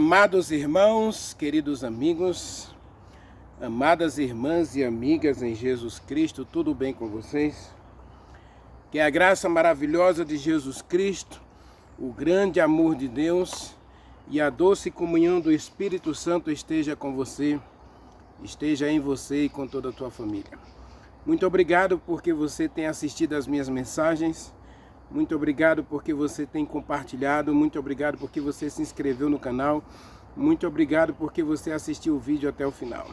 Amados irmãos, queridos amigos, amadas irmãs e amigas em Jesus Cristo, tudo bem com vocês? Que a graça maravilhosa de Jesus Cristo, o grande amor de Deus e a doce comunhão do Espírito Santo esteja com você, esteja em você e com toda a tua família. Muito obrigado porque você tem assistido às minhas mensagens. Muito obrigado porque você tem compartilhado, muito obrigado porque você se inscreveu no canal, muito obrigado porque você assistiu o vídeo até o final.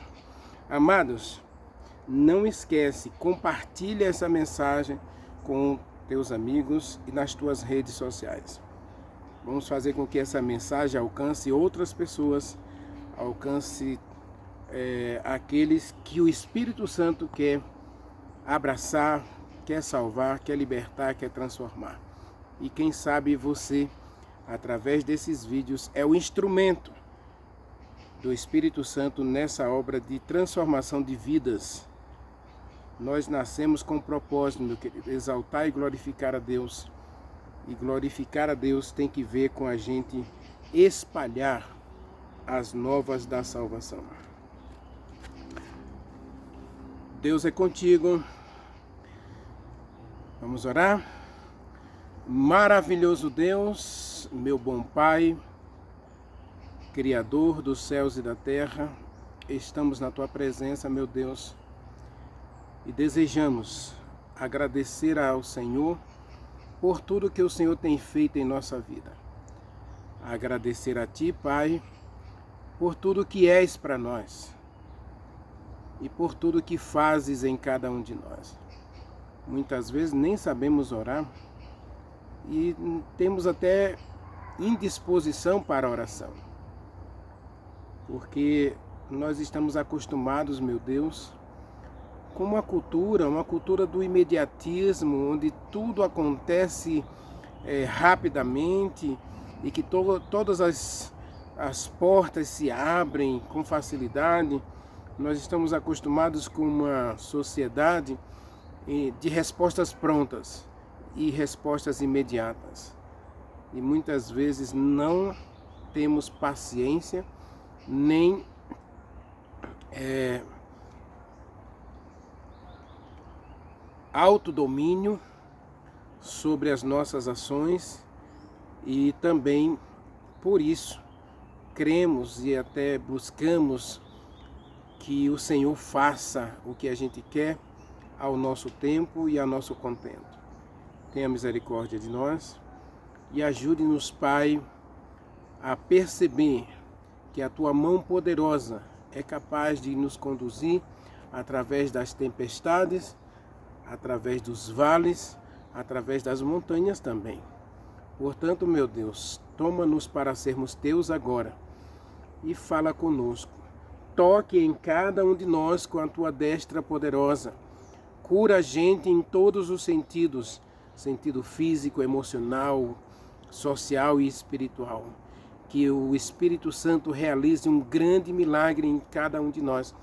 Amados, não esquece, compartilha essa mensagem com teus amigos e nas tuas redes sociais. Vamos fazer com que essa mensagem alcance outras pessoas, alcance aqueles que o Espírito Santo quer abraçar, quer salvar, quer libertar, quer transformar. E quem sabe você, através desses vídeos, é o instrumento do Espírito Santo nessa obra de transformação de vidas. Nós nascemos com um propósito, meu querido, exaltar e glorificar a Deus. E glorificar a Deus tem que ver com a gente espalhar as novas da salvação. Deus é contigo. Vamos orar? Maravilhoso Deus, meu bom Pai, Criador dos céus e da terra, estamos na Tua presença, meu Deus, e desejamos agradecer ao Senhor por tudo que o Senhor tem feito em nossa vida. Agradecer a Ti, Pai, por tudo que és para nós e por tudo que fazes em cada um de nós. Muitas vezes nem sabemos orar e temos até indisposição para a oração. Porque nós estamos acostumados, meu Deus, com uma cultura do imediatismo, onde tudo acontece rapidamente e que todas as portas se abrem com facilidade. Nós estamos acostumados com uma sociedade de respostas prontas e respostas imediatas. E muitas vezes não temos paciência, nem autodomínio sobre as nossas ações, e também por isso cremos e até buscamos que o Senhor faça o que a gente quer ao nosso tempo e ao nosso contento. Tenha misericórdia de nós e ajude-nos, Pai, a perceber que a Tua mão poderosa é capaz de nos conduzir através das tempestades, através dos vales, através das montanhas também. Portanto, meu Deus, toma-nos para sermos Teus agora e fala conosco. Toque em cada um de nós com a Tua destra poderosa. Cura a gente em todos os sentidos, sentido físico, emocional, social e espiritual. Que o Espírito Santo realize um grande milagre em cada um de nós.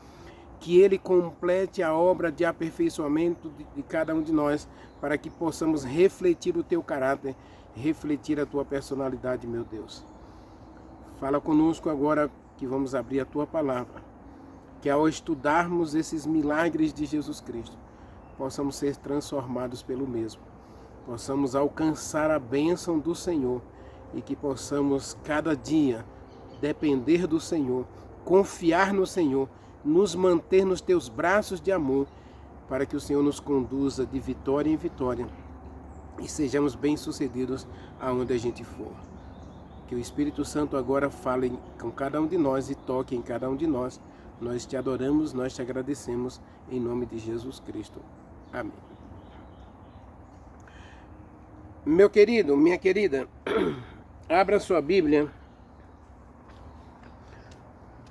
Que Ele complete a obra de aperfeiçoamento de cada um de nós, para que possamos refletir o Teu caráter, refletir a Tua personalidade, meu Deus. Fala conosco agora que vamos abrir a Tua palavra. Que ao estudarmos esses milagres de Jesus Cristo, possamos ser transformados pelo mesmo, possamos alcançar a bênção do Senhor e que possamos cada dia depender do Senhor, confiar no Senhor, nos manter nos Teus braços de amor, para que o Senhor nos conduza de vitória em vitória e sejamos bem-sucedidos aonde a gente for. Que o Espírito Santo agora fale com cada um de nós e toque em cada um de nós. Nós Te adoramos, nós Te agradecemos, em nome de Jesus Cristo. Amém. Meu querido, minha querida, abra sua Bíblia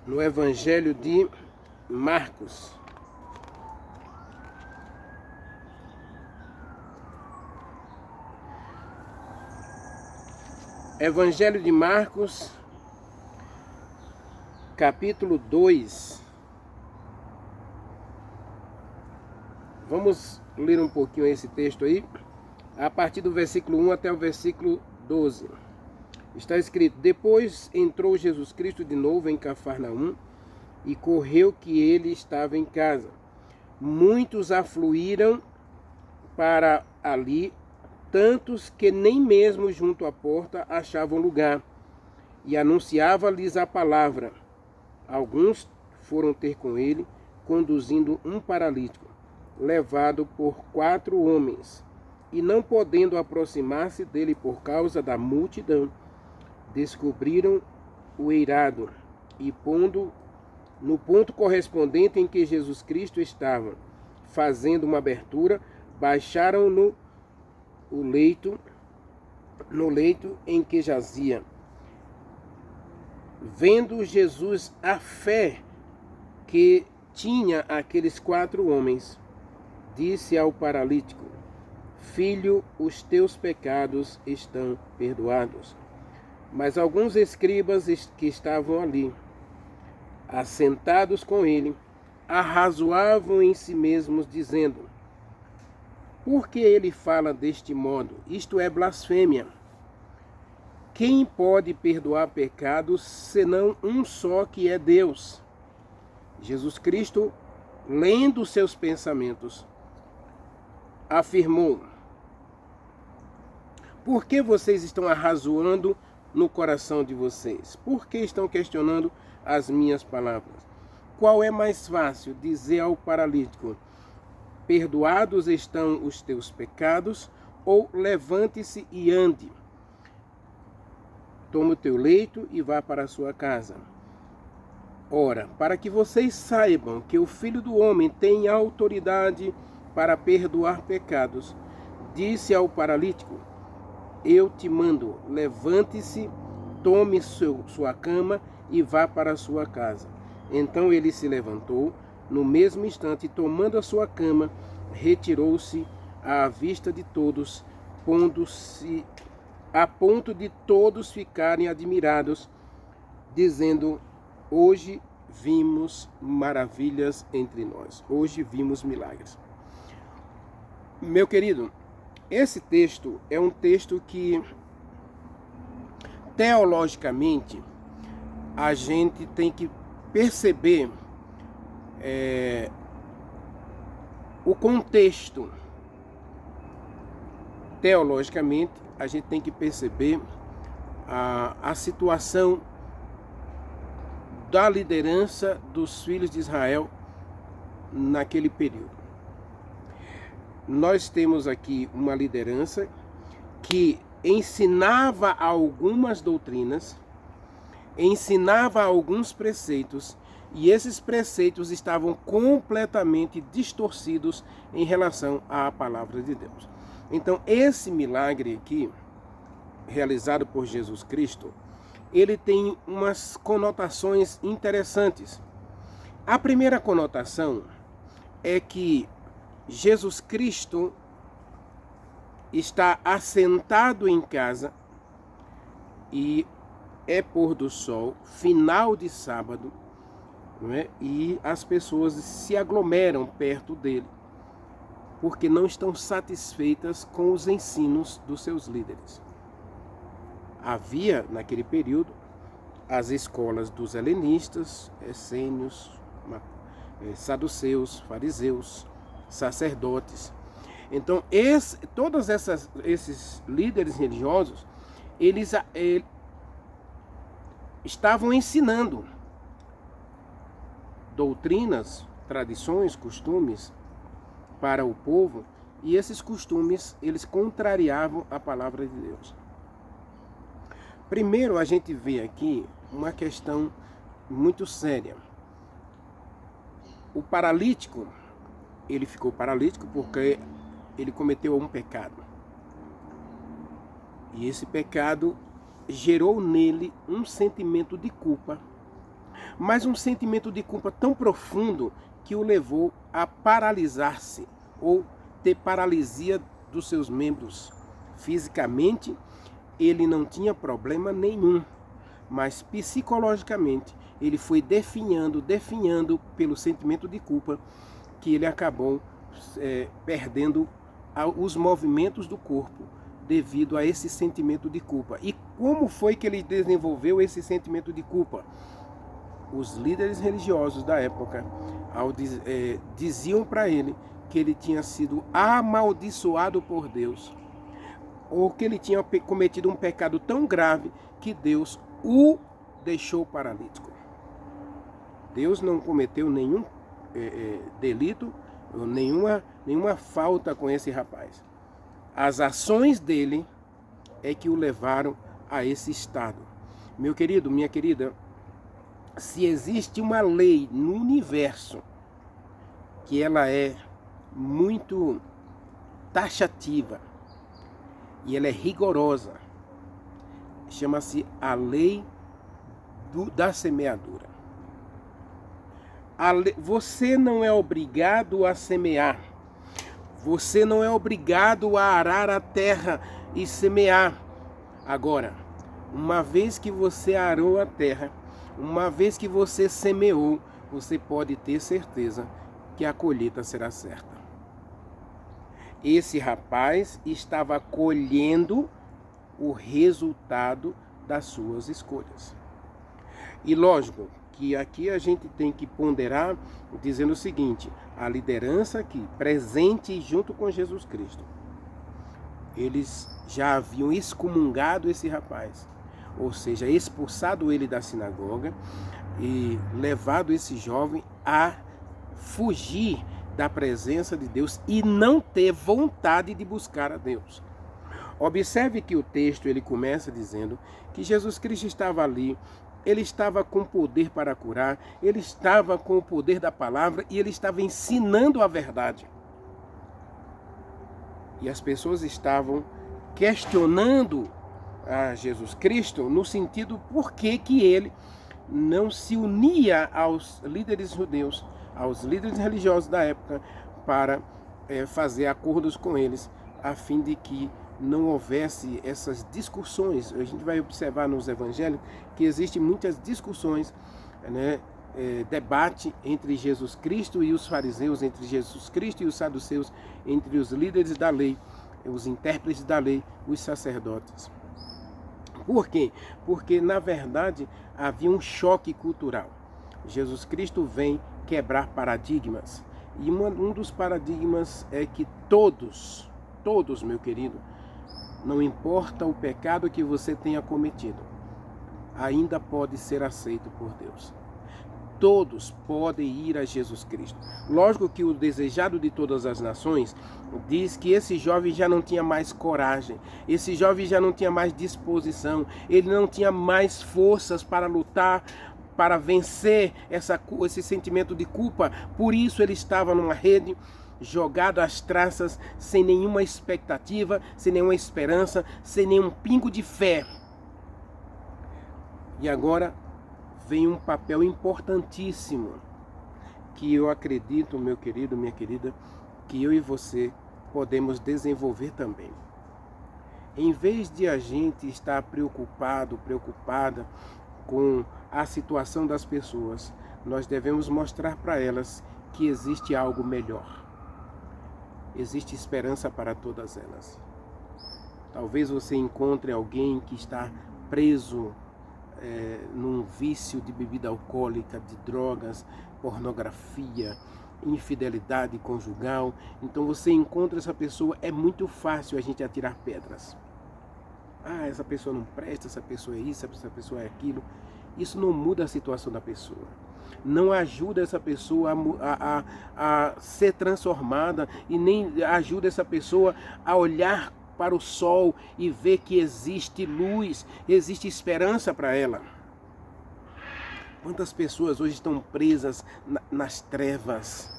no Evangelho de Marcos. Evangelho de Marcos, capítulo 2. Vamos ler um pouquinho esse texto aí, a partir do versículo 1 até o versículo 12. Está escrito: depois entrou Jesus Cristo de novo em Cafarnaum e correu que ele estava em casa. Muitos afluíram para ali, tantos que nem mesmo junto à porta achavam lugar, e anunciava-lhes a palavra. Alguns foram ter com ele, conduzindo um paralítico, levado por 4 homens, e não podendo aproximar-se dele por causa da multidão, descobriram o eirado, e pondo no ponto correspondente em que Jesus Cristo estava, fazendo uma abertura, baixaram no leito em que jazia. Vendo Jesus a fé que tinha aqueles 4 homens, disse ao paralítico: Filho, os teus pecados estão perdoados. Mas alguns escribas que estavam ali, assentados com ele, arrazoavam em si mesmos, dizendo: Por que ele fala deste modo? Isto é blasfêmia. Quem pode perdoar pecados, senão um só, que é Deus? Jesus Cristo, lendo seus pensamentos, afirmou: Por que vocês estão arrazoando no coração de vocês? Por que estão questionando as minhas palavras? Qual é mais fácil, dizer ao paralítico: Perdoados estão os teus pecados, ou levante-se e ande, toma o teu leito e vá para a sua casa? Ora, para que vocês saibam que o Filho do Homem tem autoridade para perdoar pecados, disse ao paralítico: Eu te mando, levante-se, tome sua cama e vá para a sua casa. Então ele se levantou, no mesmo instante, tomando a sua cama, retirou-se à vista de todos, pondo-se a ponto de todos ficarem admirados, dizendo: Hoje vimos maravilhas entre nós. Hoje vimos milagres. Meu querido, esse texto é um texto que, teologicamente, a gente tem que perceber o contexto. Teologicamente, a gente tem que perceber a situação da liderança dos filhos de Israel naquele período. Nós temos aqui uma liderança que ensinava algumas doutrinas, ensinava alguns preceitos, e esses preceitos estavam completamente distorcidos em relação à palavra de Deus. Então, esse milagre aqui, realizado por Jesus Cristo, ele tem umas conotações interessantes. A primeira conotação é que Jesus Cristo está assentado em casa e é pôr do sol, final de sábado, não é? E as pessoas se aglomeram perto dele, porque não estão satisfeitas com os ensinos dos seus líderes. Havia, naquele período, as escolas dos helenistas, essênios, saduceus, fariseus, sacerdotes. Então, todos esses líderes religiosos, eles estavam ensinando doutrinas, tradições, costumes para o povo, e esses costumes, eles contrariavam a palavra de Deus. Primeiro, a gente vê aqui uma questão muito séria. O paralítico, ele ficou paralítico porque ele cometeu um pecado. E esse pecado gerou nele um sentimento de culpa, mas um sentimento de culpa tão profundo que o levou a paralisar-se, ou ter paralisia dos seus membros. Fisicamente, ele não tinha problema nenhum, mas psicologicamente ele foi definhando pelo sentimento de culpa, que ele acabou perdendo os movimentos do corpo devido a esse sentimento de culpa. E como foi que ele desenvolveu esse sentimento de culpa? Os líderes religiosos da época diziam para ele que ele tinha sido amaldiçoado por Deus, ou que ele tinha cometido um pecado tão grave que Deus o deixou paralítico. Deus não cometeu nenhum delito, nenhuma falta com esse rapaz. As ações dele é que o levaram a esse estado. Meu querido, minha querida, se existe uma lei no universo que ela é muito taxativa e ela é rigorosa, chama-se a lei da semeadura. Você não é obrigado a semear, você não é obrigado a arar a terra e semear. Agora, uma vez que você arou a terra, uma vez que você semeou, você pode ter certeza que a colheita será certa. Esse rapaz estava colhendo o resultado das suas escolhas. E lógico que aqui a gente tem que ponderar dizendo o seguinte: a liderança aqui, presente junto com Jesus Cristo, eles já haviam excomungado esse rapaz, ou seja, expulsado ele da sinagoga e levado esse jovem a fugir da presença de Deus e não ter vontade de buscar a Deus. Observe que o texto ele começa dizendo que Jesus Cristo estava ali, ele estava com poder para curar, ele estava com o poder da palavra e ele estava ensinando a verdade. E as pessoas estavam questionando a Jesus Cristo no sentido por que ele não se unia aos líderes judeus, aos líderes religiosos da época, para fazer acordos com eles, a fim de que não houvesse essas discussões. A gente vai observar nos evangelhos que existem muitas discussões, né, debate entre Jesus Cristo e os fariseus, entre Jesus Cristo e os saduceus, entre os líderes da lei, os intérpretes da lei, os sacerdotes. Por quê? Porque, na verdade, havia um choque cultural. Jesus Cristo vem quebrar paradigmas. E um dos paradigmas é que todos, meu querido, não importa o pecado que você tenha cometido, ainda pode ser aceito por Deus. Todos podem ir a Jesus Cristo. Lógico que o desejado de todas as nações diz que esse jovem já não tinha mais coragem, esse jovem já não tinha mais disposição, ele não tinha mais forças para lutar, para vencer esse sentimento de culpa. Por isso ele estava numa rede, jogado às traças, sem nenhuma expectativa, sem nenhuma esperança, sem nenhum pingo de fé. E agora vem um papel importantíssimo que eu acredito, meu querido, minha querida, que eu e você podemos desenvolver também. Em vez de a gente estar preocupada com a situação das pessoas, nós devemos mostrar para elas que existe algo melhor. Existe esperança para todas elas. Talvez você encontre alguém que está preso num vício de bebida alcoólica, de drogas, pornografia, infidelidade conjugal. Então você encontra essa pessoa, é muito fácil a gente atirar pedras. Ah, essa pessoa não presta, essa pessoa é isso, essa pessoa é aquilo. Isso não muda a situação da pessoa. Não ajuda essa pessoa a ser transformada e nem ajuda essa pessoa a olhar para o sol e ver que existe luz, existe esperança para ela. Quantas pessoas hoje estão presas nas trevas?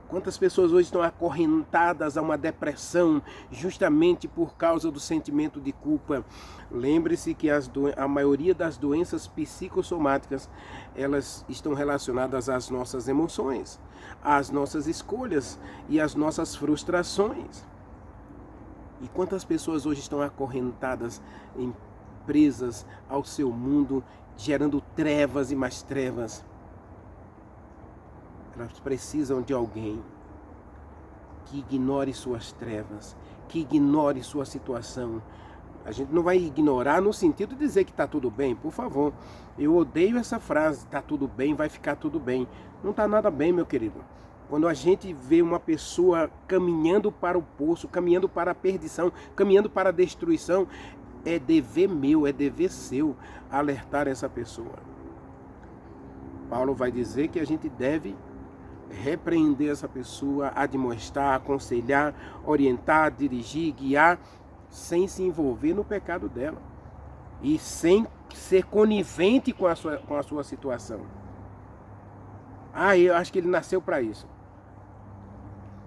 Quantas pessoas hoje estão acorrentadas a uma depressão justamente por causa do sentimento de culpa? Lembre-se que a maioria das doenças psicossomáticas, elas estão relacionadas às nossas emoções, às nossas escolhas e às nossas frustrações. E quantas pessoas hoje estão acorrentadas, presas ao seu mundo, gerando trevas e mais trevas? Elas precisam de alguém que ignore suas trevas, que ignore sua situação, A gente não vai ignorar no sentido de dizer que está tudo bem, por favor. Eu odeio essa frase, está tudo bem, vai ficar tudo bem. Não está nada bem, meu querido. Quando a gente vê uma pessoa caminhando para o poço, caminhando para a perdição, caminhando para a destruição, é dever meu, é dever seu alertar essa pessoa. Paulo vai dizer que a gente deve repreender essa pessoa, admoestar, aconselhar, orientar, dirigir, guiar, sem se envolver no pecado dela e sem ser conivente com a sua situação. Eu acho que ele nasceu para isso.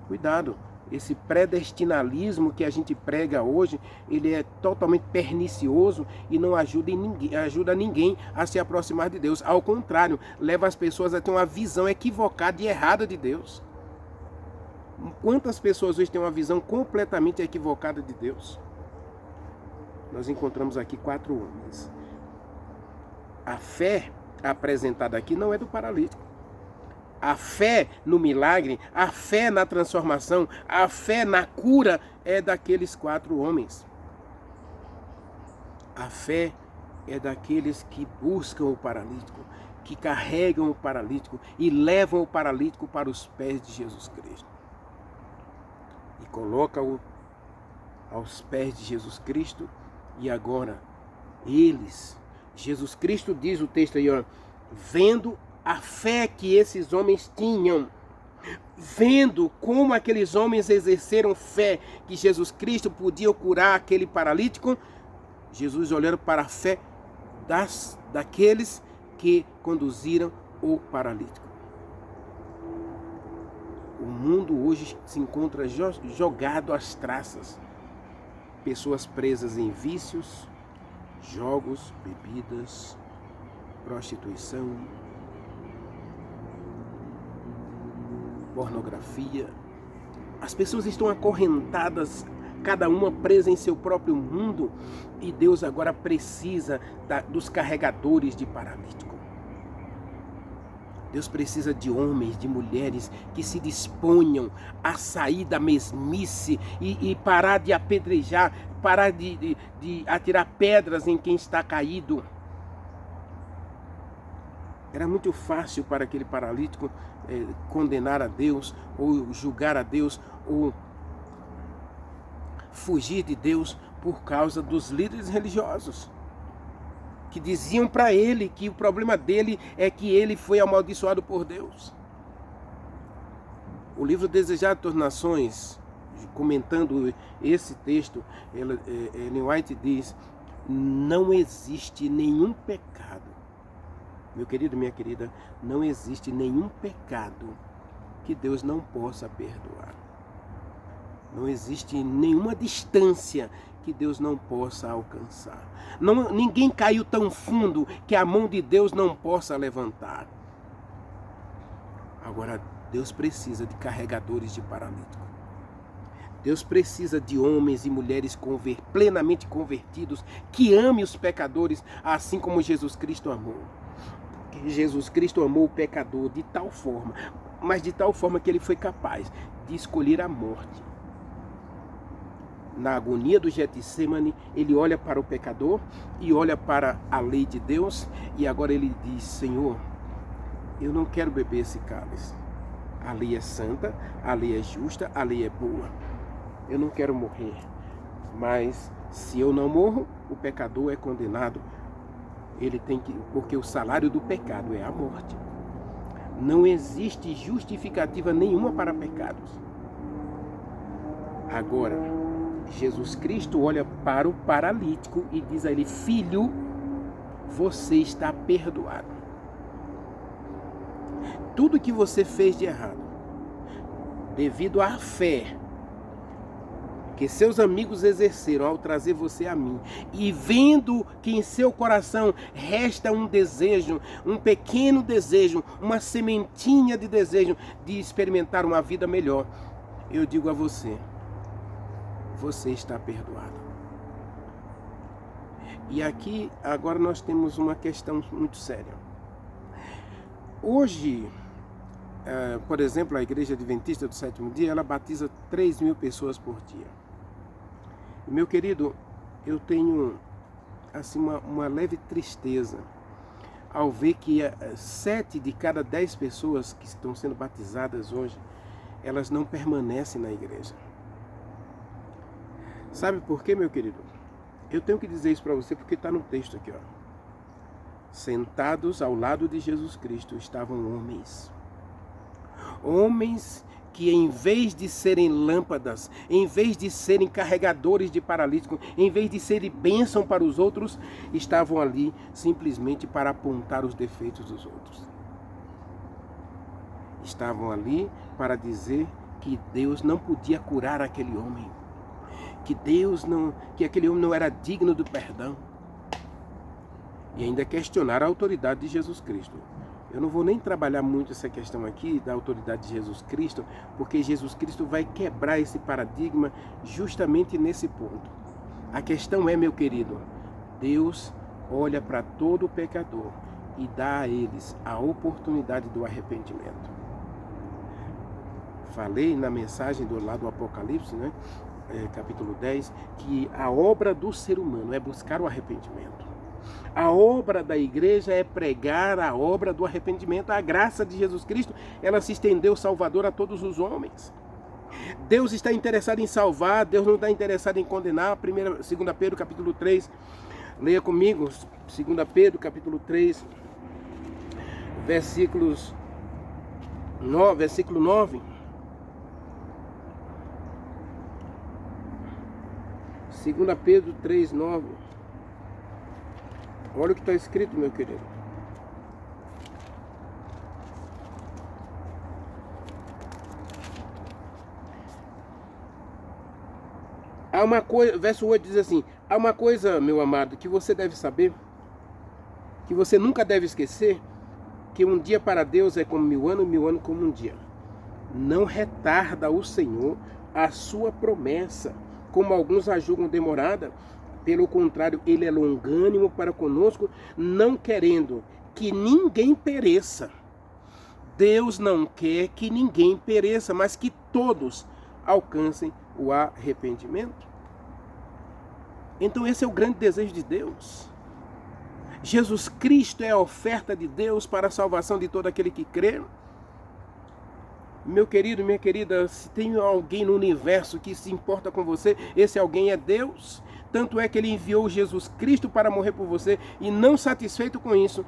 Cuidado, esse predestinalismo que a gente prega hoje, ele é totalmente pernicioso e não ajuda ninguém a se aproximar de Deus. Ao contrário, leva as pessoas a ter uma visão equivocada e errada de Deus. Quantas pessoas hoje têm uma visão completamente equivocada de Deus? Nós encontramos aqui 4 homens. A fé apresentada aqui não é do paralítico. A fé no milagre, a fé na transformação, a fé na cura é daqueles 4 homens. A fé é daqueles que buscam o paralítico, que carregam o paralítico e levam o paralítico para os pés de Jesus Cristo. E colocam-o aos pés de Jesus Cristo e agora Jesus Cristo diz o texto aí, vendo a fé que esses homens tinham, vendo como aqueles homens exerceram fé que Jesus Cristo podia curar aquele paralítico, Jesus olhando para a fé daqueles que conduziram o paralítico. O mundo hoje se encontra jogado às traças. Pessoas presas em vícios, jogos, bebidas, prostituição, pornografia. As pessoas estão acorrentadas, cada uma presa em seu próprio mundo, e Deus agora precisa dos carregadores de paralítico. Deus precisa de homens, de mulheres que se disponham a sair da mesmice e parar de apedrejar, parar de atirar pedras em quem está caído. Era muito fácil para aquele paralítico condenar a Deus, ou julgar a Deus, ou fugir de Deus por causa dos líderes religiosos, que diziam para ele que o problema dele é que ele foi amaldiçoado por Deus. O livro Desejado das Nações, comentando esse texto, Ellen White diz: não existe nenhum pecado, meu querido, minha querida, não existe nenhum pecado que Deus não possa perdoar. Não existe nenhuma distância que Deus não possa alcançar. Ninguém caiu tão fundo que a mão de Deus não possa levantar. Agora, Deus precisa de carregadores de paralítico. Deus precisa de homens e mulheres plenamente convertidos, que amem os pecadores, assim como Jesus Cristo amou. Porque Jesus Cristo amou o pecador de tal forma, mas de tal forma que ele foi capaz de escolher a morte. Na agonia do Getsemane, ele olha para o pecador e olha para a lei de Deus, e agora ele diz: Senhor, eu não quero beber esse cálice. A lei é santa, a lei é justa, a lei é boa. Eu não quero morrer, mas se eu não morro, o pecador é condenado. Porque o salário do pecado é a morte. Não existe justificativa nenhuma para pecados. Agora, Jesus Cristo olha para o paralítico e diz a ele: filho, você está perdoado. Tudo que você fez de errado, devido à fé que seus amigos exerceram ao trazer você a mim, e vendo que em seu coração resta um desejo, um pequeno desejo, uma sementinha de desejo de experimentar uma vida melhor, eu digo a você: você está perdoado. E aqui, agora nós temos uma questão muito séria. Hoje, por exemplo, a Igreja Adventista do Sétimo Dia, ela batiza 3.000 pessoas por dia. Meu querido, eu tenho assim, uma leve tristeza ao ver que 7 de cada 10 pessoas que estão sendo batizadas hoje, elas não permanecem na igreja. Sabe por quê, meu querido? Eu tenho que dizer isso para você porque está no texto aqui, ó. Sentados ao lado de Jesus Cristo estavam homens. Homens que, em vez de serem lâmpadas, em vez de serem carregadores de paralíticos, em vez de serem bênção para os outros, estavam ali simplesmente para apontar os defeitos dos outros. Estavam ali para dizer que Deus não podia curar aquele homem, que aquele homem não era digno do perdão. E ainda questionar a autoridade de Jesus Cristo. Eu não vou nem trabalhar muito essa questão aqui da autoridade de Jesus Cristo, porque Jesus Cristo vai quebrar esse paradigma justamente nesse ponto. A questão é, meu querido, Deus olha para todo pecador e dá a eles a oportunidade do arrependimento. Falei na mensagem do Apocalipse, né? Capítulo 10, que a obra do ser humano é buscar o arrependimento. A obra da igreja é pregar a obra do arrependimento. A graça de Jesus Cristo, ela se estendeu salvador a todos os homens. Deus está interessado em salvar, Deus não está interessado em condenar. 2 Pedro capítulo 3, leia comigo, 2 Pedro capítulo 3, versículo 9. 2 Pedro 3, 9. Olha o que está escrito, meu querido. Há uma coisa, verso 8 diz assim: há uma coisa, meu amado, que você deve saber, que você nunca deve esquecer, que um dia para Deus é como 1000 anos, 1000 anos como um dia. Não retarda o Senhor a sua promessa, como alguns a julgam demorada. Pelo contrário, ele é longânimo para conosco, não querendo que ninguém pereça. Deus não quer que ninguém pereça, mas que todos alcancem o arrependimento. Então esse é o grande desejo de Deus. Jesus Cristo é a oferta de Deus para a salvação de todo aquele que crê. Meu querido, minha querida, se tem alguém no universo que se importa com você, esse alguém é Deus. Tanto é que ele enviou Jesus Cristo para morrer por você, e não satisfeito com isso,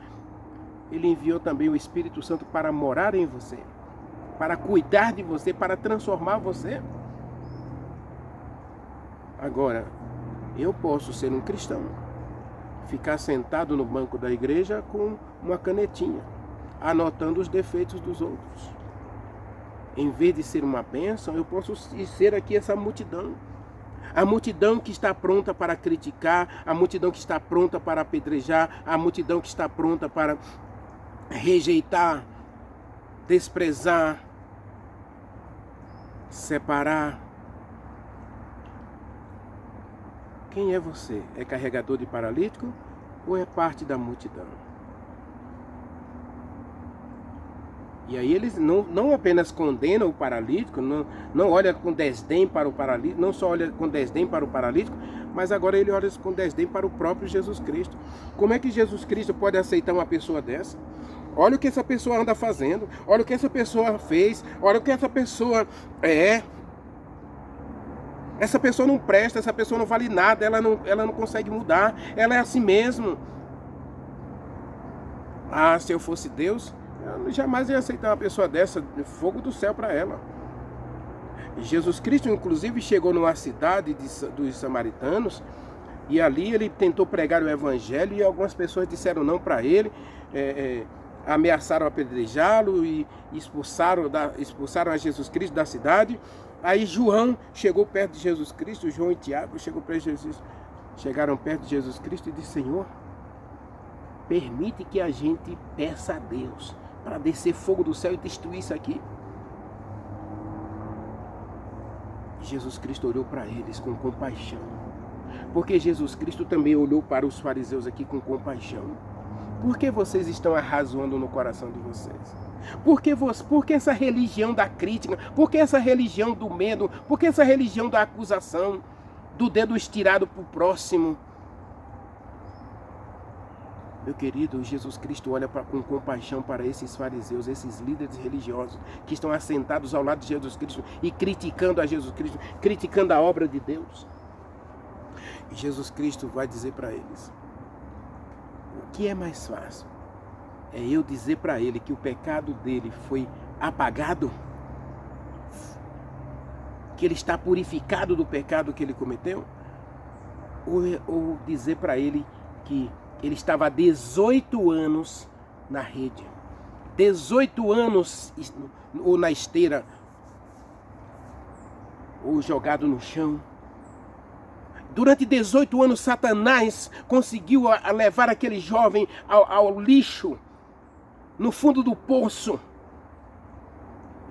ele enviou também o Espírito Santo para morar em você, para cuidar de você, para transformar você. Agora, eu posso ser um cristão, ficar sentado no banco da igreja com uma canetinha, anotando os defeitos dos outros. Em vez de ser uma bênção, eu posso ser aqui essa multidão. A multidão que está pronta para criticar, a multidão que está pronta para apedrejar, a multidão que está pronta para rejeitar, desprezar, separar. Quem é você? É carregador de paralítico ou é parte da multidão? E aí eles não apenas condenam o paralítico, não olha com desdém para o paralítico, não só olha com desdém para o paralítico, mas agora ele olha com desdém para o próprio Jesus Cristo. Como é que Jesus Cristo pode aceitar uma pessoa dessa? Olha o que essa pessoa anda fazendo, olha o que essa pessoa fez, olha o que essa pessoa é. Essa pessoa não presta, essa pessoa não vale nada, ela não consegue mudar, ela é assim mesmo. Ah, se eu fosse Deus, eu jamais ia aceitar uma pessoa dessa, fogo do céu para ela. Jesus Cristo, inclusive, chegou numa cidade dos samaritanos, e ali ele tentou pregar o evangelho, e algumas pessoas disseram não para ele, ameaçaram apedrejá-lo e expulsaram a Jesus Cristo da cidade. Aí João chegou perto de Jesus Cristo, João e Tiago chegaram perto de Jesus Cristo e disse: Senhor, permite que a gente peça a Deus para descer fogo do céu e destruir isso aqui. Jesus Cristo olhou para eles com compaixão, porque Jesus Cristo também olhou para os fariseus aqui com compaixão. Por que vocês estão arrazoando no coração de vocês? Por que essa religião da crítica? Por que essa religião do medo? Por que essa religião da acusação? do dedo estirado para o próximo. Meu querido, Jesus Cristo olha com compaixão para esses fariseus, esses líderes religiosos que estão assentados ao lado de Jesus Cristo e criticando a Jesus Cristo, criticando a obra de Deus. E Jesus Cristo vai dizer para eles: o que é mais fácil? É eu dizer para ele que o pecado dele foi apagado? Que ele está purificado do pecado que ele cometeu? Ou dizer para ele que ele estava há 18 anos na rede, 18 anos ou na esteira, ou jogado no chão. Durante 18 anos, Satanás conseguiu levar aquele jovem ao lixo, no fundo do poço.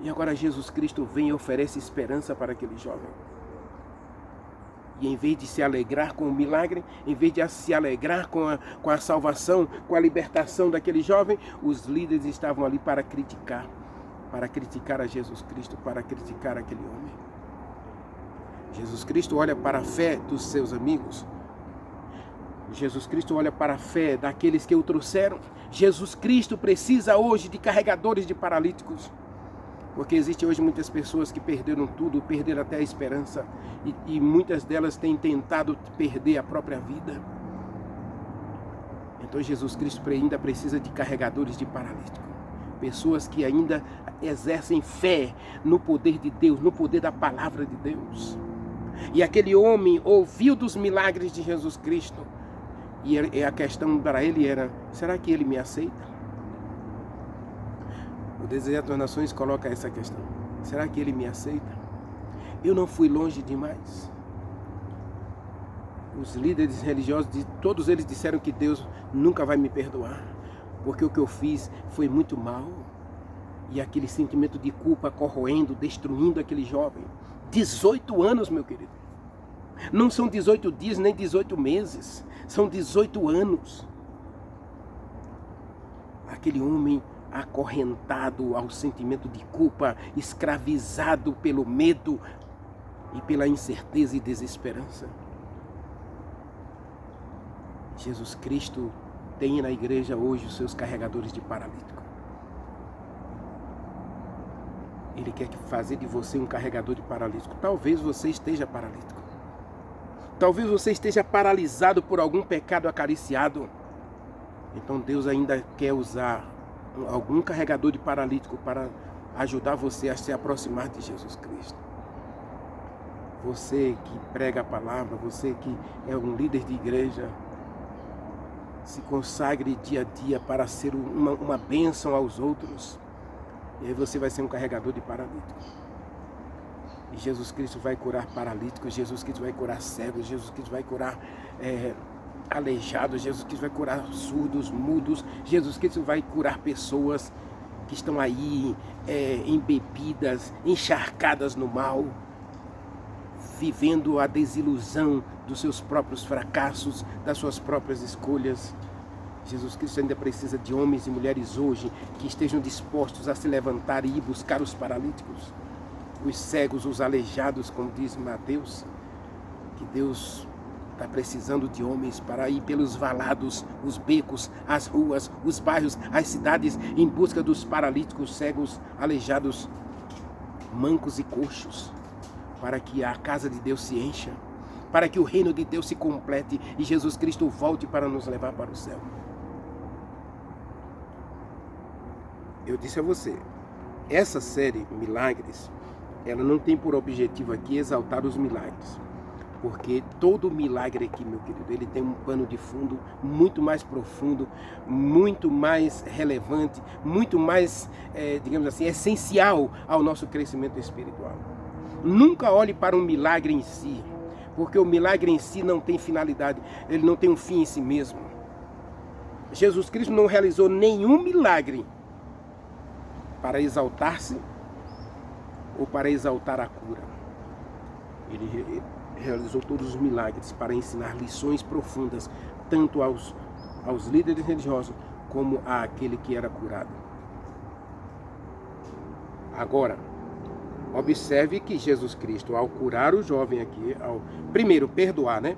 E agora Jesus Cristo vem e oferece esperança para aquele jovem. E em vez de se alegrar com o milagre, em vez de se alegrar com a salvação, com a libertação daquele jovem, os líderes estavam ali para criticar a Jesus Cristo, para criticar aquele homem. Jesus Cristo olha para a fé dos seus amigos. Jesus Cristo olha para a fé daqueles que o trouxeram. Jesus Cristo precisa hoje de carregadores de paralíticos. Porque existem hoje muitas pessoas que perderam tudo, perderam até a esperança. E muitas delas têm tentado perder a própria vida. Então Jesus Cristo ainda precisa de carregadores de paralítico. Pessoas que ainda exercem fé no poder de Deus, no poder da palavra de Deus. E aquele homem ouviu dos milagres de Jesus Cristo. E a questão para ele era: será que ele me aceita? O Desejo das Nações coloca essa questão: será que ele me aceita? Eu não fui longe demais? Os líderes religiosos, todos eles disseram que Deus nunca vai me perdoar, porque o que eu fiz foi muito mal. E aquele sentimento de culpa corroendo, destruindo aquele jovem. 18 anos, meu querido. Não são 18 dias, nem 18 meses. São 18 anos. Aquele homem acorrentado ao sentimento de culpa, escravizado pelo medo e pela incerteza e desesperança. Jesus Cristo tem na igreja hoje os seus carregadores de paralítico. Ele quer fazer de você um carregador de paralítico. Talvez você esteja paralítico. Talvez você esteja paralisado por algum pecado acariciado. Então Deus ainda quer usar algum carregador de paralítico para ajudar você a se aproximar de Jesus Cristo. Você que prega a palavra, você que é um líder de igreja, se consagre dia a dia para ser uma bênção aos outros. E aí você vai ser um carregador de paralítico. E Jesus Cristo vai curar paralíticos, Jesus Cristo vai curar cegos, Jesus Cristo vai curar aleijados, Jesus Cristo vai curar surdos, mudos, Jesus Cristo vai curar pessoas que estão aí embebidas, encharcadas no mal, vivendo a desilusão dos seus próprios fracassos, das suas próprias escolhas. Jesus Cristo ainda precisa de homens e mulheres hoje que estejam dispostos a se levantar e ir buscar os paralíticos, os cegos, os aleijados, como diz Mateus, que Deus está precisando de homens para ir pelos valados, os becos, as ruas, os bairros, as cidades, em busca dos paralíticos, cegos, aleijados, mancos e coxos, para que a casa de Deus se encha, para que o reino de Deus se complete e Jesus Cristo volte para nos levar para o céu. Eu disse a você, essa série Milagres, ela não tem por objetivo aqui exaltar os milagres, porque todo milagre aqui, meu querido, ele tem um pano de fundo muito mais profundo, muito mais relevante, muito mais, digamos assim, essencial ao nosso crescimento espiritual. Nunca olhe para um milagre em si, porque o milagre em si não tem finalidade, ele não tem um fim em si mesmo. Jesus Cristo não realizou nenhum milagre para exaltar-se ou para exaltar a cura. Ele realizou todos os milagres para ensinar lições profundas, tanto aos líderes religiosos como àquele que era curado. Agora, Observe que Jesus Cristo, ao curar o jovem aqui, ao primeiro perdoar, né?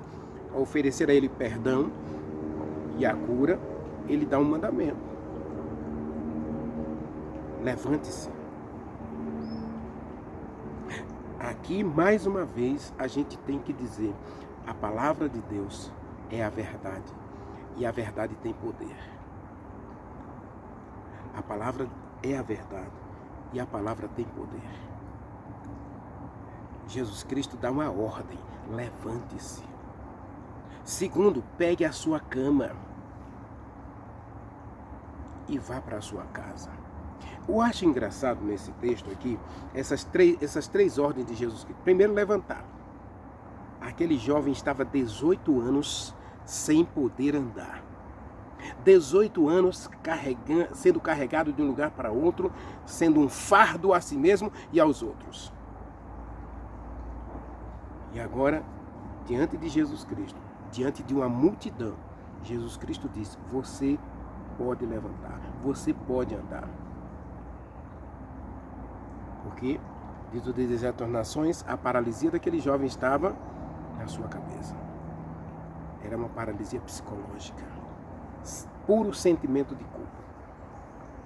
Ao oferecer a ele perdão e a cura, ele dá um mandamento. Levante-se. Aqui, mais uma vez, a gente tem que dizer, a palavra de Deus é a verdade. E a verdade tem poder. A palavra é a verdade. E a palavra tem poder. Jesus Cristo dá uma ordem. Levante-se. Segundo, pegue a sua cama e vá para a sua casa. Eu acho engraçado nesse texto aqui, essas três ordens de Jesus Cristo. Primeiro, levantar. Aquele jovem estava 18 anos sem poder andar. 18 anos sendo carregado de um lugar para outro, sendo um fardo a si mesmo e aos outros. E agora, diante de Jesus Cristo, diante de uma multidão, Jesus Cristo disse, você pode levantar, você pode andar. Porque, diz o Desejo das Nações, a paralisia daquele jovem estava na sua cabeça. Era uma paralisia psicológica. Puro sentimento de culpa.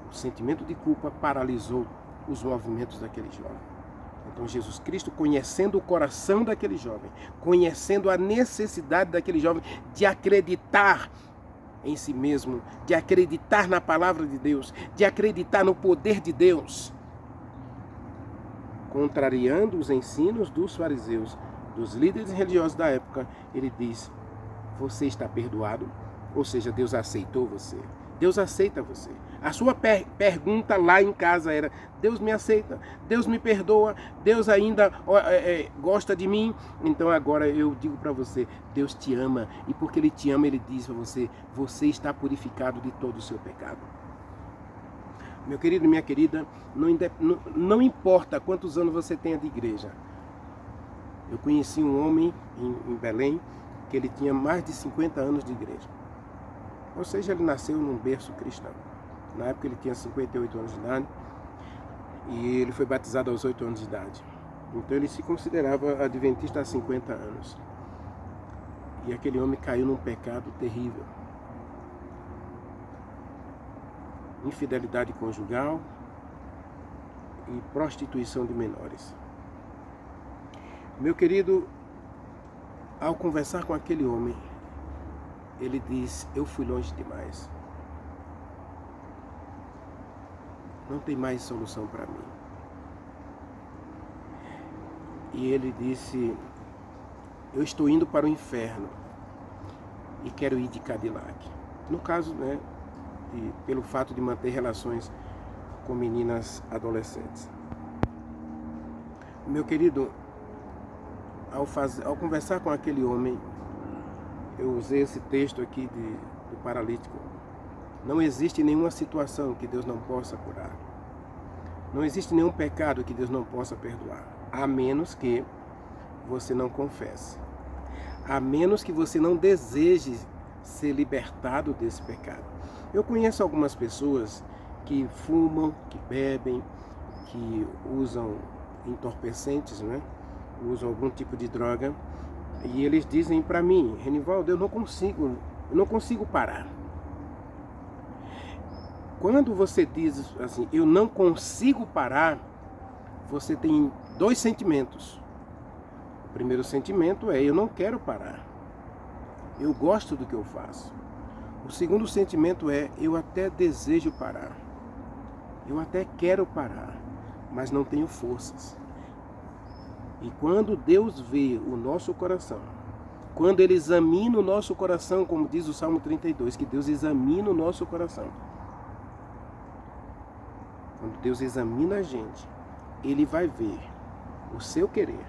O sentimento de culpa paralisou os movimentos daquele jovem. Então Jesus Cristo, conhecendo o coração daquele jovem, conhecendo a necessidade daquele jovem de acreditar em si mesmo, de acreditar na palavra de Deus, de acreditar no poder de Deus, contrariando os ensinos dos fariseus, dos líderes religiosos da época, ele diz, você está perdoado, ou seja, Deus aceitou você. Deus aceita você. A sua pergunta lá em casa era, Deus me aceita, Deus me perdoa, Deus ainda gosta de mim. Então agora eu digo para você, Deus te ama, e porque Ele te ama, Ele diz para você, você está purificado de todo o seu pecado. Meu querido e minha querida, não importa quantos anos você tenha de igreja. Eu conheci um homem em Belém, que ele tinha mais de 50 anos de igreja. Ou seja, ele nasceu num berço cristão. Na época ele tinha 58 anos de idade e ele foi batizado aos 8 anos de idade. Então ele se considerava adventista há 50 anos. E aquele homem caiu num pecado terrível. Infidelidade conjugal e prostituição de menores. Meu querido, ao conversar com aquele homem, ele diz, eu fui longe demais. Não tem mais solução para mim. E ele disse, eu estou indo para o inferno e quero ir de Cadillac. No caso, né, pelo fato de manter relações com meninas adolescentes. Meu querido, ao conversar com aquele homem, eu usei esse texto aqui do paralítico. Não existe nenhuma situação que Deus não possa curar. Não existe nenhum pecado que Deus não possa perdoar. A menos que você não confesse. A menos que você não deseje ser libertado desse pecado. Eu conheço algumas pessoas que fumam, que bebem, que usam entorpecentes, né? Usam algum tipo de droga. E eles dizem para mim, Renivaldo, eu não consigo parar. Quando você diz assim, eu não consigo parar, você tem dois sentimentos. O primeiro sentimento é, eu não quero parar. Eu gosto do que eu faço. O segundo sentimento é, eu até desejo parar. Eu até quero parar, mas não tenho forças. E quando Deus vê o nosso coração, quando Ele examina o nosso coração, como diz o Salmo 32, que Deus examina o nosso coração. Quando Deus examina a gente, Ele vai ver o seu querer.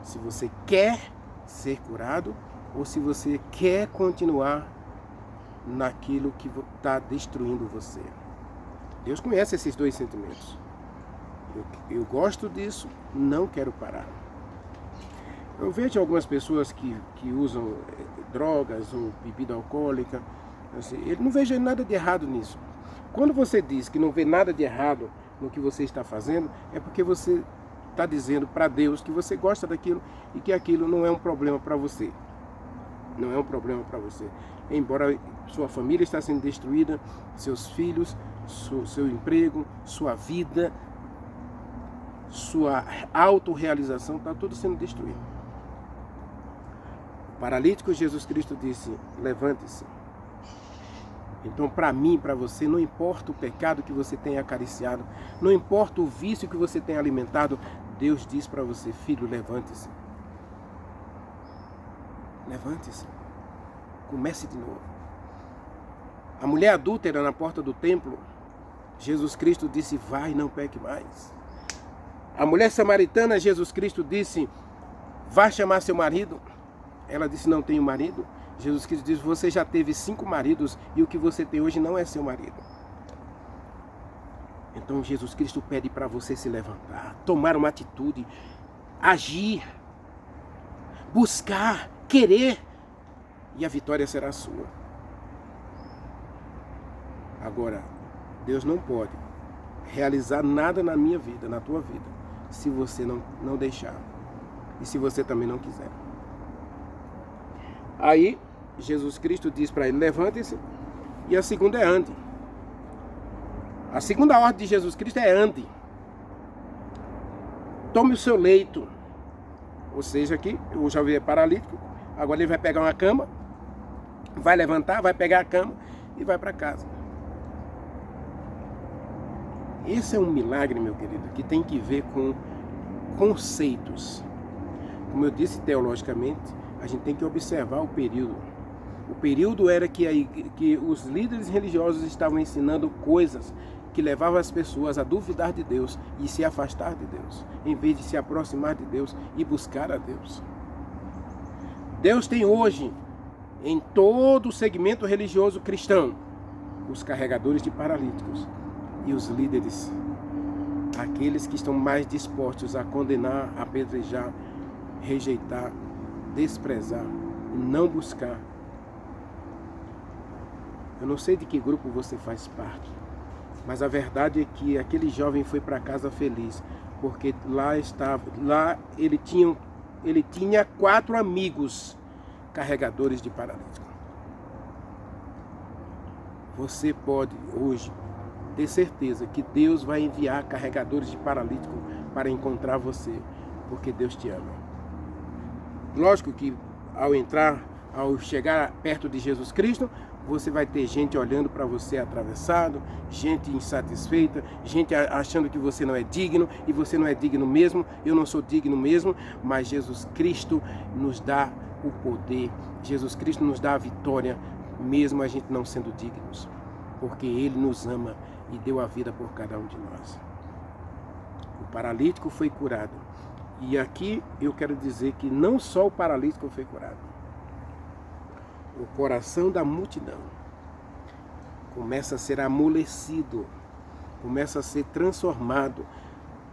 Se você quer ser curado ou se você quer continuar naquilo que está destruindo você. Deus conhece esses dois sentimentos. Eu gosto disso, não quero parar. Eu vejo algumas pessoas que usam drogas ou bebida alcoólica. Assim, eu não vejo nada de errado nisso. Quando você diz que não vê nada de errado no que você está fazendo, é porque você está dizendo para Deus que você gosta daquilo e que aquilo não é um problema para você. Não é um problema para você. Embora sua família está sendo destruída, seus filhos, seu emprego, sua vida, sua autorrealização, está tudo sendo destruído. O paralítico, Jesus Cristo disse, levante-se. Então, para mim, para você, não importa o pecado que você tenha acariciado, não importa o vício que você tenha alimentado, Deus diz para você, filho, levante-se. Levante-se. Comece de novo. A mulher adúltera na porta do templo, Jesus Cristo disse, vai, não peque mais. A mulher samaritana, Jesus Cristo disse, vá chamar seu marido. Ela disse, não tenho marido. Jesus Cristo diz, você já teve 5 maridos e o que você tem hoje não é seu marido. Então Jesus Cristo pede para você se levantar, tomar uma atitude, agir, buscar, querer, e a vitória será sua. Agora, Deus não pode realizar nada na minha vida, na tua vida, se você não deixar. E se você também não quiser. Aí, Jesus Cristo diz para ele, levante-se. E a segunda é ande. A segunda ordem de Jesus Cristo é ande. Tome o seu leito. Ou seja, aqui, o jovem é paralítico. Agora ele vai pegar uma cama, vai levantar, vai pegar a cama e vai para casa. Esse é um milagre, meu querido, que tem que ver com conceitos. Como eu disse, teologicamente, a gente tem que observar o período. O período era que os líderes religiosos estavam ensinando coisas que levavam as pessoas a duvidar de Deus e se afastar de Deus, em vez de se aproximar de Deus e buscar a Deus. Deus tem hoje, em todo o segmento religioso cristão, os carregadores de paralíticos e os líderes, aqueles que estão mais dispostos a condenar, apedrejar, rejeitar, desprezar, não buscar. Eu não sei de que grupo você faz parte, mas a verdade é que aquele jovem foi para casa feliz, porque lá ele tinha 4 amigos carregadores de paralítico. Você pode hoje ter certeza que Deus vai enviar carregadores de paralítico para encontrar você, porque Deus te ama. Lógico que ao chegar perto de Jesus Cristo, você vai ter gente olhando para você atravessado, gente insatisfeita, gente achando que você não é digno, e você não é digno mesmo, eu não sou digno mesmo, mas Jesus Cristo nos dá o poder, Jesus Cristo nos dá a vitória, mesmo a gente não sendo dignos, porque Ele nos ama e deu a vida por cada um de nós. O paralítico foi curado. E aqui eu quero dizer que não só o paralítico foi curado. O coração da multidão começa a ser amolecido, começa a ser transformado,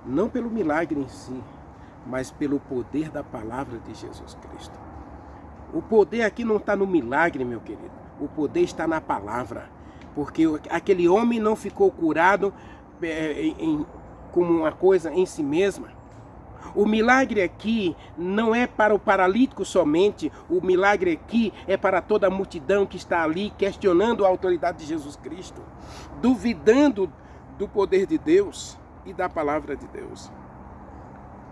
não pelo milagre em si, mas pelo poder da palavra de Jesus Cristo. O poder aqui não está no milagre, meu querido. O poder está na palavra. Porque aquele homem não ficou curado como uma coisa em si mesma. O milagre aqui não é para o paralítico somente, o milagre aqui é para toda a multidão que está ali questionando a autoridade de Jesus Cristo, duvidando do poder de Deus e da palavra de Deus.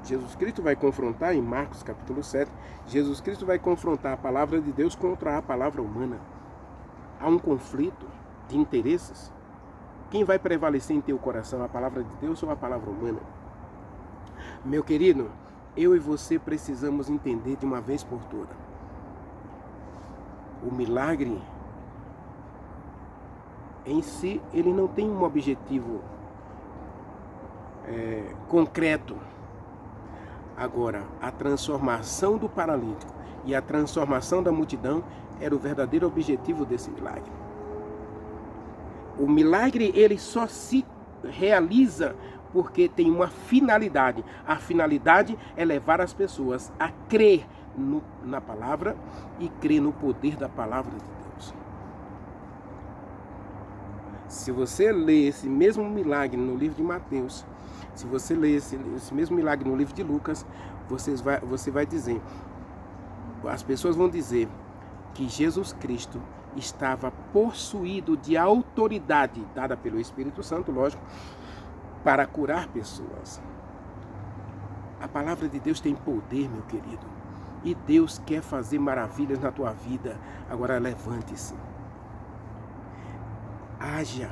Jesus Cristo vai confrontar em Marcos capítulo 7, Jesus Cristo vai confrontar a palavra de Deus contra a palavra humana. Há um conflito de interesses. Quem vai prevalecer em teu coração, a palavra de Deus ou a palavra humana? Meu querido, eu e você precisamos entender de uma vez por todas. O milagre em si, ele não tem um objetivo concreto. Agora, a transformação do paralítico e a transformação da multidão era o verdadeiro objetivo desse milagre. O milagre, ele só se realiza porque tem uma finalidade. A finalidade é levar as pessoas a crer na palavra e crer no poder da palavra de Deus. Se você ler esse mesmo milagre no livro de Mateus, se você ler esse mesmo milagre no livro de Lucas, você vai dizer, as pessoas vão dizer que Jesus Cristo estava possuído de autoridade dada pelo Espírito Santo, lógico, para curar pessoas. A palavra de Deus tem poder, meu querido, e Deus quer fazer maravilhas na tua vida. Agora levante-se, haja.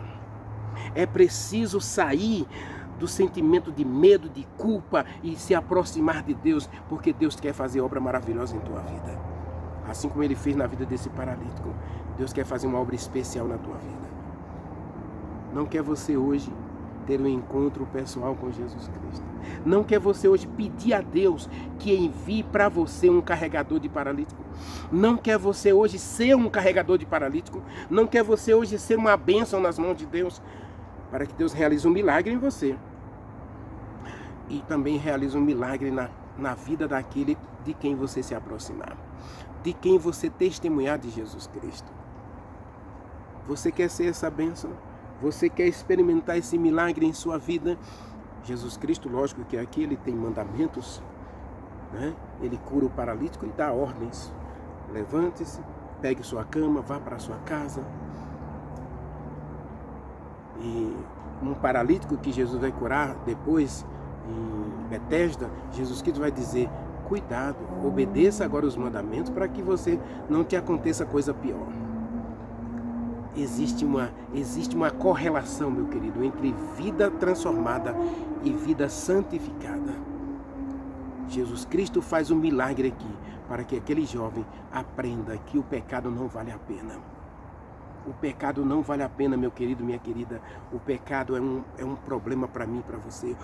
É preciso sair do sentimento de medo, de culpa e se aproximar de Deus, porque Deus quer fazer obra maravilhosa em tua vida. Assim como Ele fez na vida desse paralítico, Deus quer fazer uma obra especial na tua vida. Não quer você hoje ter um encontro pessoal com Jesus Cristo. Não quer você hoje pedir a Deus que envie para você um carregador de paralítico. Não quer você hoje ser um carregador de paralítico. Não quer você hoje ser uma bênção nas mãos de Deus, para que Deus realize um milagre em você. E também realize um milagre na vida daquele de quem você se aproximar. De quem você testemunhar de Jesus Cristo. Você quer ser essa bênção? Você quer experimentar esse milagre em sua vida? Jesus Cristo, lógico que aqui Ele tem mandamentos, né? Ele cura o paralítico e dá ordens. Levante-se, pegue sua cama, vá para sua casa. E um paralítico que Jesus vai curar depois, em Betesda, Jesus Cristo vai dizer, cuidado, obedeça agora os mandamentos para que você não te aconteça coisa pior. Existe uma correlação, meu querido, entre vida transformada e vida santificada. Jesus Cristo faz um milagre aqui, para que aquele jovem aprenda que o pecado não vale a pena. O pecado não vale a pena, meu querido, minha querida. O pecado é um problema para mim, para você.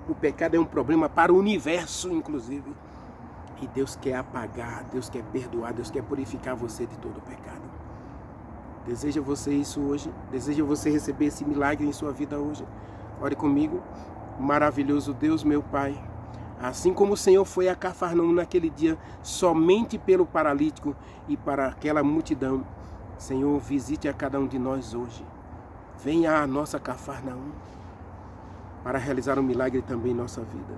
O pecado é um problema para o universo, inclusive. E Deus quer apagar, Deus quer perdoar, Deus quer purificar você de todo o pecado. Deseja você isso hoje? Deseja você receber esse milagre em sua vida hoje? Ore comigo. Maravilhoso Deus, meu Pai. Assim como o Senhor foi a Cafarnaum naquele dia, somente pelo paralítico e para aquela multidão, Senhor, visite a cada um de nós hoje. Venha à nossa Cafarnaum para realizar um milagre também em nossa vida.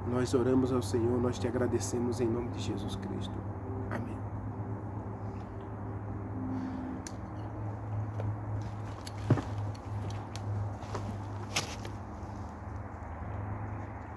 Nós oramos ao Senhor, nós te agradecemos em nome de Jesus Cristo.